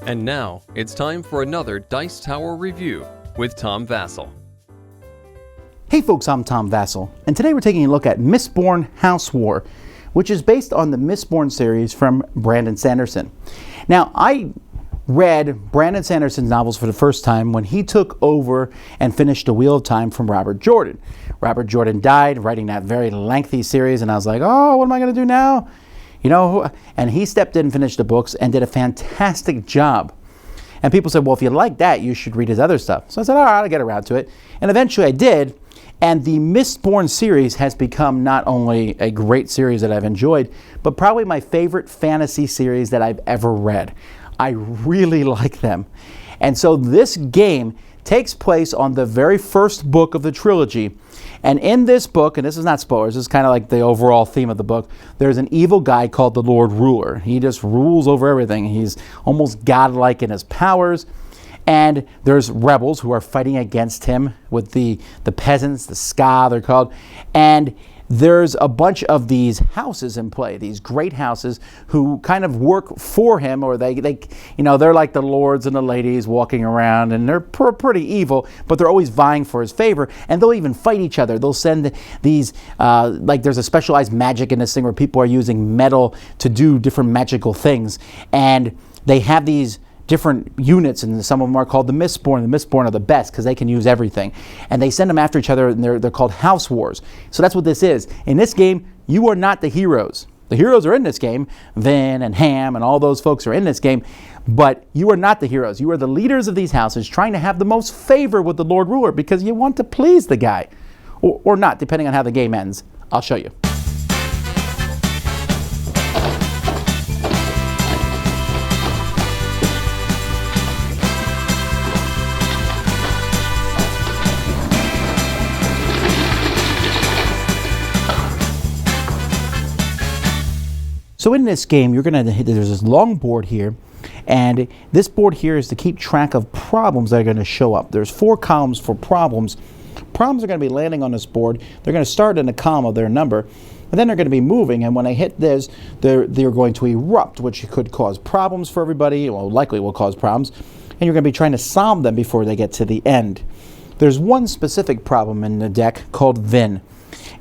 And now, it's time for another Dice Tower review with Tom Vasel. Hey folks, I'm Tom Vasel, and today we're taking a look at Mistborn House War, which is based on the Mistborn series from Brandon Sanderson. Now, I read Brandon Sanderson's novels for the first time when he took over and finished The Wheel of Time from Robert Jordan. Robert Jordan died writing that very lengthy series, and I was like, oh, what am I going to do now? You know, and he stepped in and finished the books and did a fantastic job. And people said, well, if you like that, you should read his other stuff. So I said, all right, I'll get around to it. And eventually I did. And the Mistborn series has become not only a great series that I've enjoyed, but probably my favorite fantasy series that I've ever read. I really like them. And so this game takes place on the very first book of the trilogy. And in this book, and this is not spoilers, this is kind of like the overall theme of the book, there's an evil guy called the Lord Ruler. He just rules over everything. He's almost godlike in his powers. And there's rebels who are fighting against him with the peasants, the Ska they're called. And there's a bunch of these houses in play, these great houses who kind of work for him, or they you know, they're like the lords and the ladies walking around, and they're pretty evil, but they're always vying for his favor, and they'll even fight each other. They'll send these, like there's a specialized magic in this thing where people are using metal to do different magical things, and they have these different units, and some of them are called the Mistborn. The Mistborn are the best because they can use everything. And they send them after each other, and they're called house wars. So that's what this is. In this game, you are not the heroes. The heroes are in this game. Vin and Ham and all those folks are in this game. But you are not the heroes. You are the leaders of these houses trying to have the most favor with the Lord Ruler because you want to please the guy. Or not, depending on how the game ends. I'll show you. So in this game, there's this long board here, and this board here is to keep track of problems that are going to show up. There's 4 columns for problems. Problems are going to be landing on this board. They're going to start in a column of their number, and then they're going to be moving, and when they hit this, they're going to erupt, which could cause problems for everybody, well, likely will cause problems, and you're going to be trying to solve them before they get to the end. There's one specific problem in the deck called Vin.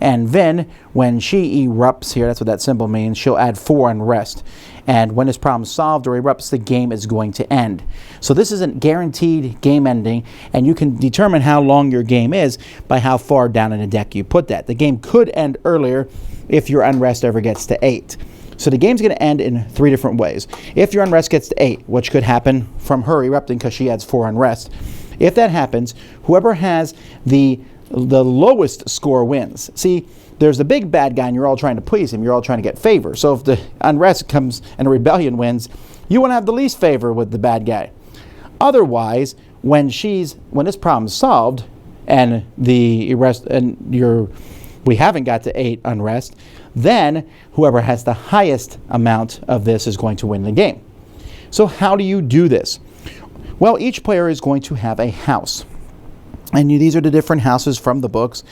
And Vin, when she erupts here, that's what that symbol means, she'll add 4 unrest. And when this problem is solved or erupts, the game is going to end. So this isn't guaranteed game ending, and you can determine how long your game is by how far down in the deck you put that. The game could end earlier if your unrest ever gets to 8. So the game's going to end in 3 different ways. If your unrest gets to 8, which could happen from her erupting because she adds 4 unrest, if that happens, whoever has the lowest score wins. See, there's the big bad guy and you're all trying to please him. You're all trying to get favor. So if the unrest comes and a rebellion wins, you want to have the least favor with the bad guy. Otherwise, when this problem's solved and we haven't got to 8 unrest, then whoever has the highest amount of this is going to win the game. So how do you do this? Well, each player is going to have a house. And these are the different houses from the books,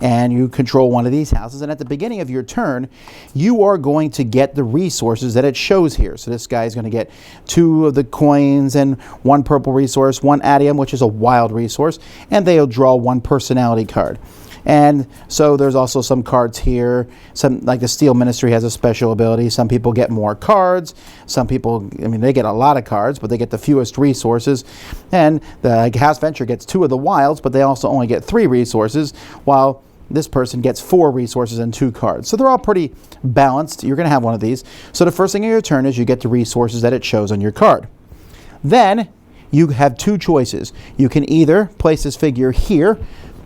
and you control one of these houses. And at the beginning of your turn, you are going to get the resources that it shows here. So this guy is going to get 2 of the coins and 1 purple resource, 1 adium, which is a wild resource, and they'll draw 1 personality card. And so there's also some cards here. Some, like the Steel Ministry has a special ability. Some people get more cards. Some people, they get a lot of cards, but they get the fewest resources. And the House Venture gets 2 of the wilds, but they also only get 3 resources, while this person gets 4 resources and 2 cards. So they're all pretty balanced. You're going to have one of these. So the first thing of your turn is you get the resources that it shows on your card. Then you have 2 choices. You can either place this figure here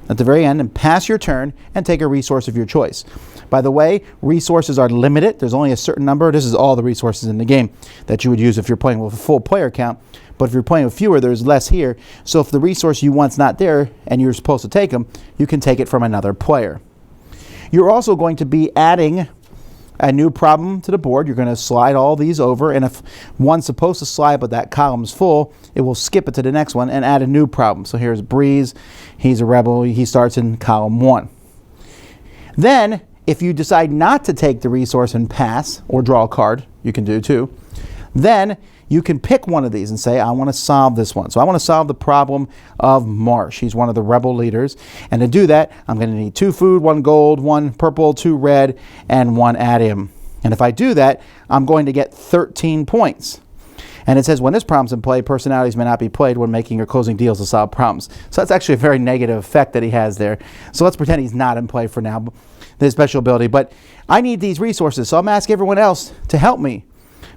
at the very end and pass your turn and take a resource of your choice. By the way, resources are limited. There's only a certain number. This is all the resources in the game that you would use if you're playing with a full player count. But if you're playing with fewer, there's less here. So if the resource you want's not there and you're supposed to take them, you can take it from another player. You're also going to be adding a new problem to the board. You're going to slide all these over, and if one's supposed to slide but that column's full, it will skip it to the next one and add a new problem. So here's Breeze. He's a rebel. He starts in column 1. Then, if you decide not to take the resource and pass, or draw a card, you can do too, then you can pick one of these and say, I want to solve this one. So I want to solve the problem of Marsh. He's one of the rebel leaders. And to do that, I'm going to need 2 food, 1 gold, 1 purple, 2 red, and 1 adium. And if I do that, I'm going to get 13 points. And it says, when this problem's in play, personalities may not be played when making or closing deals to solve problems. So that's actually a very negative effect that he has there. So let's pretend he's not in play for now, this special ability. But I need these resources, so I'm asking everyone else to help me.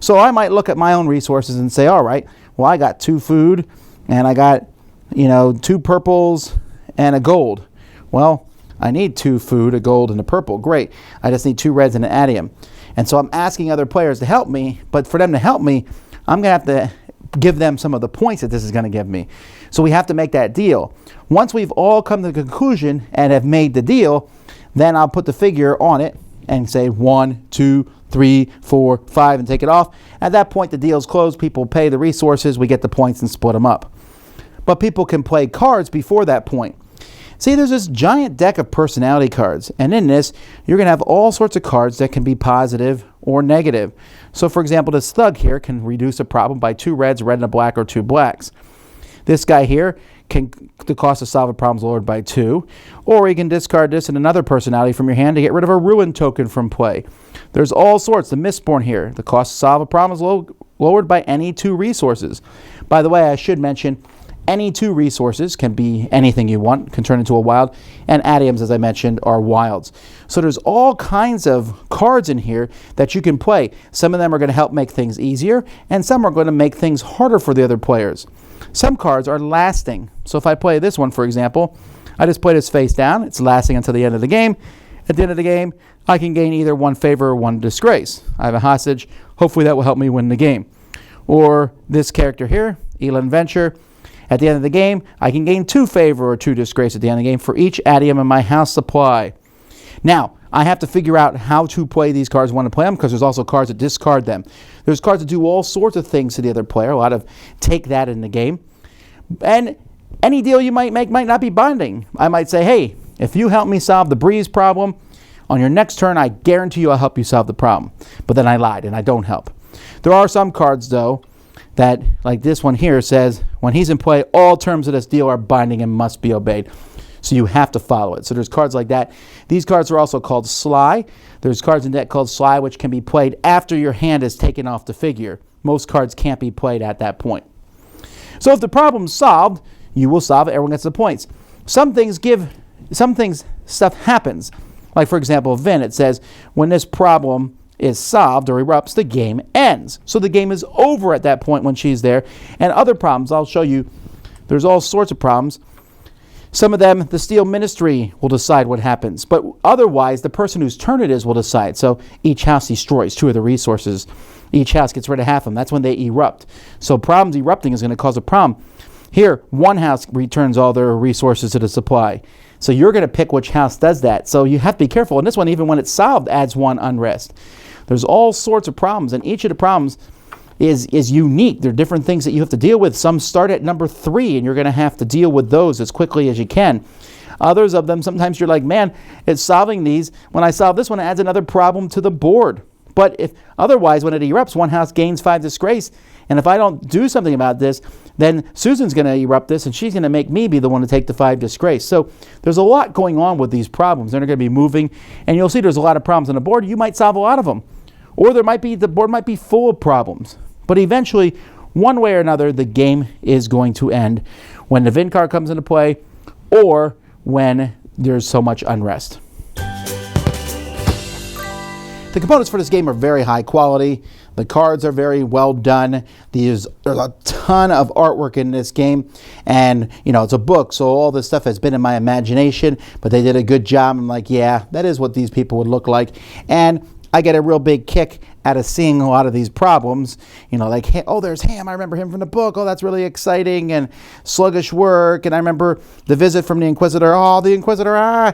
So I might look at my own resources and say, all right, well, I got 2 food, and I got, 2 purples and a gold. Well, I need 2 food, a gold, and a purple. Great. I just need 2 reds and an adium. And so I'm asking other players to help me, but for them to help me, I'm going to have to give them some of the points that this is going to give me. So we have to make that deal. Once we've all come to the conclusion and have made the deal, then I'll put the figure on it and say 1, 2, 3, 4, 5, and take it off. At that point, the deal's closed. People pay the resources, we get the points and split them up. But people can play cards before that point. See, there's this giant deck of personality cards, and in this, you're going to have all sorts of cards that can be positive or negative. So, for example, this thug here can reduce a problem by 2 reds, red and a black, or 2 blacks. This guy here the cost to solve a problem is lowered by 2, or you can discard this and another personality from your hand to get rid of a ruin token from play. There's all sorts. The Mistborn here, the cost to solve a problem is lowered by any 2 resources. By the way, I should mention, any 2 resources can be anything you want, can turn into a wild, and adiums, as I mentioned, are wilds. So there's all kinds of cards in here that you can play. Some of them are going to help make things easier, and some are going to make things harder for the other players. Some cards are lasting. So if I play this one, for example, I just play this face down. It's lasting until the end of the game. At the end of the game, I can gain either 1 favor or 1 disgrace. I have a hostage. Hopefully that will help me win the game. Or this character here, Elan Venture. At the end of the game, I can gain 2 favor or 2 disgrace at the end of the game for each adium in my house supply. Now, I have to figure out how to play these cards when to play them, because there's also cards that discard them. There's cards that do all sorts of things to the other player. A lot of take that in the game. And any deal you might make might not be binding. I might say, hey, if you help me solve the breeze problem, on your next turn, I guarantee you I'll help you solve the problem. But then I lied and I don't help. There are some cards, though, that, like this one here, says, when he's in play, all terms of this deal are binding and must be obeyed. So you have to follow it. So there's cards like that. These cards are also called Sly. There's cards in deck called Sly, which can be played after your hand is taken off the figure. Most cards can't be played at that point. So if the problem's solved, you will solve it. Everyone gets the points. Some things, stuff happens. Like, for example, Vin, it says, when this problem is solved or erupts, the game ends. So the game is over at that point when she's there. And other problems, I'll show you, there's all sorts of problems. Some of them, the Steel Ministry will decide what happens. But otherwise, the person whose turn it is will decide. So each house destroys 2 of the resources. Each house gets rid of half of them. That's when they erupt. So problems erupting is going to cause a problem. Here, one house returns all their resources to the supply. So you're going to pick which house does that. So you have to be careful. And this one, even when it's solved, adds 1 unrest. There's all sorts of problems, and each of the problems is unique. There are different things that you have to deal with. Some start at number 3, and you're going to have to deal with those as quickly as you can. Others of them, sometimes you're like, man, it's solving these. When I solve this one, it adds another problem to the board. But if otherwise, when it erupts, one house gains 5 disgrace. And if I don't do something about this, then Susan's going to erupt this, and she's going to make me be the one to take the 5 disgrace. So there's a lot going on with these problems. They're going to be moving, and you'll see there's a lot of problems on the board. You might solve a lot of them. Or the board might be full of problems. But eventually, one way or another, the game is going to end when the Vin card comes into play or when there's so much unrest. The components for this game are very high quality. The cards are very well done. There's a ton of artwork in this game. And, it's a book, so all this stuff has been in my imagination. But they did a good job. I'm like, yeah, that is what these people would look like. And I get a real big kick out of seeing a lot of these problems, like, hey, oh, there's Ham. I remember him from the book. Oh, that's really exciting. And sluggish work. And I remember the visit from the Inquisitor. Oh, the Inquisitor. I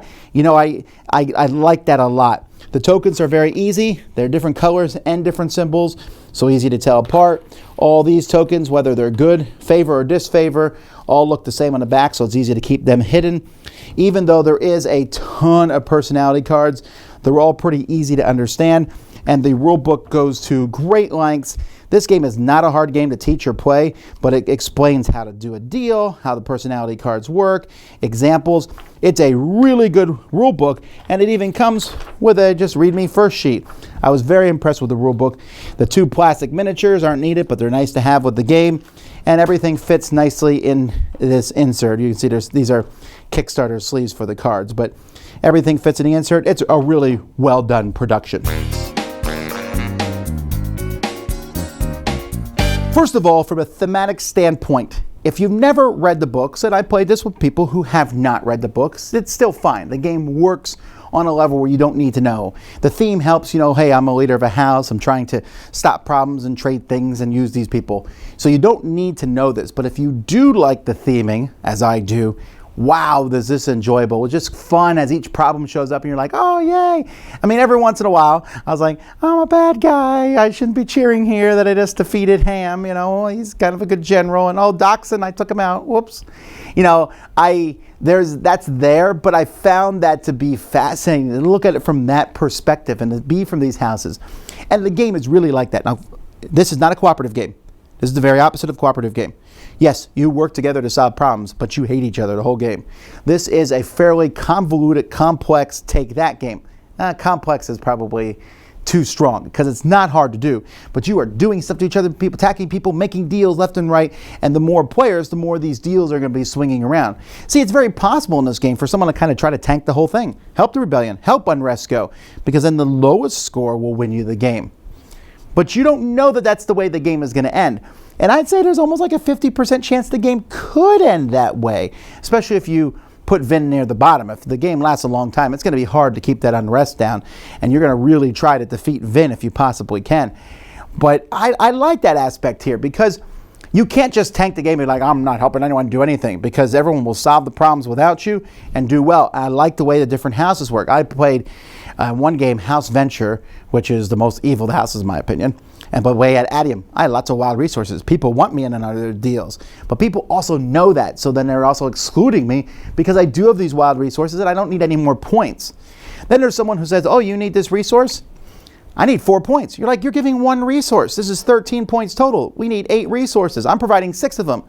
like that a lot. The tokens are very easy. They're different colors and different symbols, so easy to tell apart. All these tokens, whether they're good, favor, or disfavor, all look the same on the back, so it's easy to keep them hidden. Even though there is a ton of personality cards, they're all pretty easy to understand, and the rule book goes to great lengths. This game is not a hard game to teach or play, but it explains how to do a deal, how the personality cards work, examples. It's a really good rule book, and it even comes with a just read me first sheet. I was very impressed with the rule book. The 2 plastic miniatures aren't needed, but they're nice to have with the game, and everything fits nicely in this insert. You can see these are Kickstarter sleeves for the cards, but everything fits in the insert. It's a really well done production. First of all, from a thematic standpoint, if you've never read the books, and I played this with people who have not read the books, it's still fine. The game works on a level where you don't need to know. The theme helps, hey, I'm a leader of a house, I'm trying to stop problems and trade things and use these people. So you don't need to know this, but if you do like the theming, as I do, wow, is this enjoyable. It's just fun as each problem shows up and you're like, oh, yay. I mean, every once in a while, I was like, I'm a bad guy. I shouldn't be cheering here that I just defeated Ham. He's kind of a good general. And Dachshund, I took him out. Whoops. That's there, but I found that to be fascinating to look at it from that perspective and to be from these houses. And the game is really like that. Now, this is not a cooperative game. This is the very opposite of cooperative game. Yes, you work together to solve problems, but you hate each other the whole game. This is a fairly convoluted, complex take that game. Complex is probably too strong because it's not hard to do, but you are doing stuff to each other, people attacking people, making deals left and right, and the more players, the more these deals are going to be swinging around. See, it's very possible in this game for someone to kind of try to tank the whole thing, help the rebellion, help unrest go, because then the lowest score will win you the game. But you don't know that that's the way the game is going to end. And I'd say there's almost like a 50% chance the game could end that way, especially if you put Vin near the bottom. If the game lasts a long time, it's going to be hard to keep that unrest down, and you're going to really try to defeat Vin if you possibly can. But I like that aspect here because you can't just tank the game and be like, I'm not helping anyone do anything, because everyone will solve the problems without you and do well. I like the way the different houses work. I played one game, House Venture, which is the most evil of the houses in my opinion. And by the way, at Adium, I had lots of wild resources. People want me in on other deals, but people also know that. So then they're also excluding me because I do have these wild resources and I don't need any more points. Then there's someone who says, oh, you need this resource? I need 4 points. You're like, you're giving 1 resource. This is 13 points total. We need 8 resources. I'm providing 6 of them.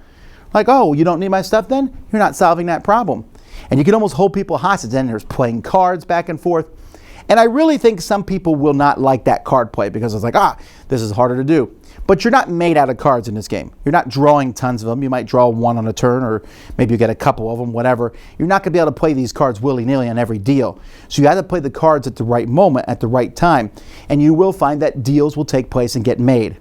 Like, oh, you don't need my stuff then? You're not solving that problem. And you can almost hold people hostage. Then there's playing cards back and forth. And I really think some people will not like that card play because it's like, this is harder to do. But you're not made out of cards in this game. You're not drawing tons of them. You might draw 1 on a turn, or maybe you get a couple of them, whatever. You're not going to be able to play these cards willy-nilly on every deal. So you have to play the cards at the right moment, at the right time. And you will find that deals will take place and get made.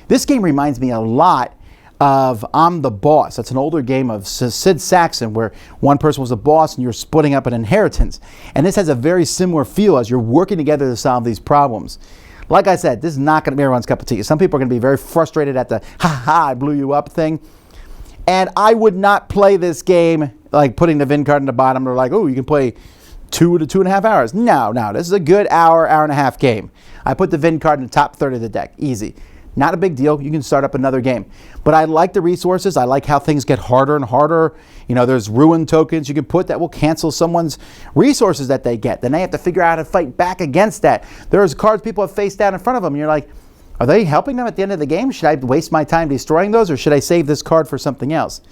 This game reminds me a lot of I'm the Boss. That's an older game of Sid Sackson where one person was a boss and you're splitting up an inheritance. And this has a very similar feel as you're working together to solve these problems. Like I said, this is not going to be everyone's cup of tea. Some people are going to be very frustrated at the I blew you up thing. And I would not play this game like putting the VIN card in the bottom. They're like, oh, you can play 2 to 2.5 hours. No, this is a good hour and a half game. I put the VIN card in the top third of the deck. Easy. Not a big deal. You can start up another game. But I like the resources. I like how things get harder and harder. There's ruin tokens you can put that will cancel someone's resources that they get. Then they have to figure out how to fight back against that. There's cards people have face down in front of them. You're like, are they helping them at the end of the game? Should I waste my time destroying those, or should I save this card for something else?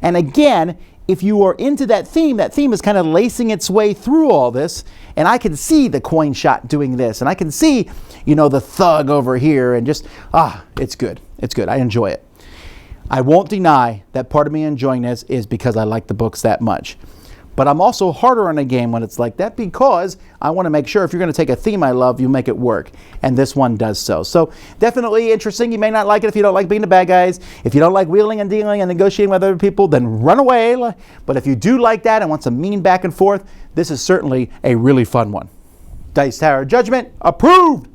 And again, if you are into that theme is kind of lacing its way through all this. And I can see the coin shot doing this. And I can see, the thug over here. And just, it's good. It's good. I enjoy it. I won't deny that part of me enjoying this is because I like the books that much. But I'm also harder on a game when it's like that because I want to make sure if you're going to take a theme I love, you make it work. And this one does so. So definitely interesting. You may not like it if you don't like being the bad guys. If you don't like wheeling and dealing and negotiating with other people, then run away. But if you do like that and want some mean back and forth, this is certainly a really fun one. Dice Tower Judgment approved!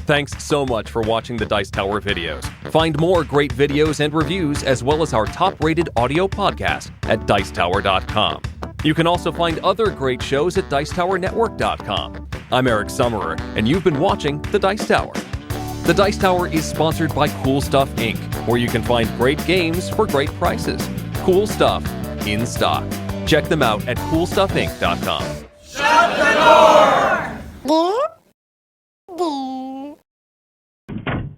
Thanks so much for watching the Dice Tower videos. Find more great videos and reviews, as well as our top-rated audio podcast at Dicetower.com. You can also find other great shows at Dicetowernetwork.com. I'm Eric Summerer, and you've been watching The Dice Tower. The Dice Tower is sponsored by Cool Stuff Inc., where you can find great games for great prices. Cool stuff in stock. Check them out at CoolStuffInc.com. Shut the door!